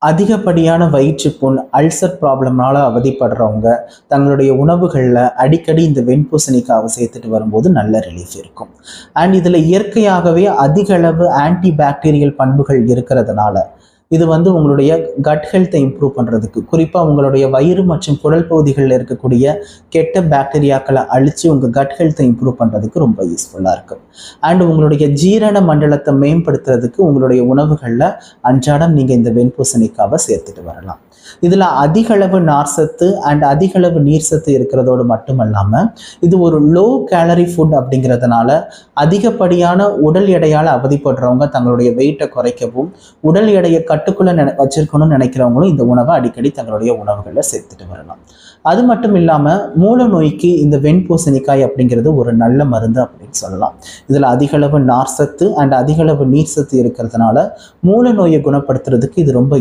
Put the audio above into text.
அதிகப்படியான வயிற்றுப்புண், அல்சர் ப்ராப்ளம்னால அவதிப்படுறவங்க தங்களுடைய உணவுகளில் அடிக்கடி இந்த வெண்பூசணிக்காவை சேர்த்துட்டு வரும்போது நல்ல ரிலீஃப் இருக்கும். அண்ட் இதில் இயற்கையாகவே அதிக அளவு ஆன்டி பாக்டீரியல் பண்புகள் இருக்கிறதுனால இது உங்களுடைய கட் ஹெல்த்தை இம்ப்ரூவ் பண்ணுறதுக்கு, குறிப்பாக உங்களுடைய வயிறு மற்றும் குடல் பகுதிகளில் இருக்கக்கூடிய கெட்ட பாக்டீரியாக்களை அழித்து உங்கள் கட் ஹெல்த்தை இம்ப்ரூவ் பண்ணுறதுக்கு ரொம்ப யூஸ்ஃபுல்லாக இருக்கும். அண்ட் உங்களுடைய ஜீரண மண்டலத்தை மேம்படுத்துறதுக்கு உங்களுடைய உணவுகளில் அன்றாடம் நீங்கள் இந்த வெண்பூசணிக்காவை சேர்த்துட்டு வரலாம். இதில் அதிகளவு நார்சத்து அண்ட் அதிகளவு நீர் சத்து இருக்கிறதோடு மட்டுமல்லாமல் இது ஒரு லோ கேலரி ஃபுட் அப்படிங்கிறதுனால அதிகப்படியான உடல் எடையால் அவதிப்படுறவங்க தங்களுடைய வெயிட்டை குறைக்கவும், உடல் எடையை கட்டுக்குள்ளே வச்சிருக்கணும்னு நினைக்கிறவங்களும் இந்த உணவை அடிக்கடி தங்களுடைய உணவுகளில் சேர்த்துட்டு வரலாம். அது மட்டும் இல்லாமல் மூல நோய்க்கு இந்த வெண்பூசணிக்காய் அப்படிங்கிறது ஒரு நல்ல மருந்து அப்படின்னு சொல்லலாம். இதில் அதிகளவு நார்சத்து அண்ட் அதிகளவு நீர் சத்து இருக்கிறதுனால மூல நோயை குணப்படுத்துறதுக்கு இது ரொம்ப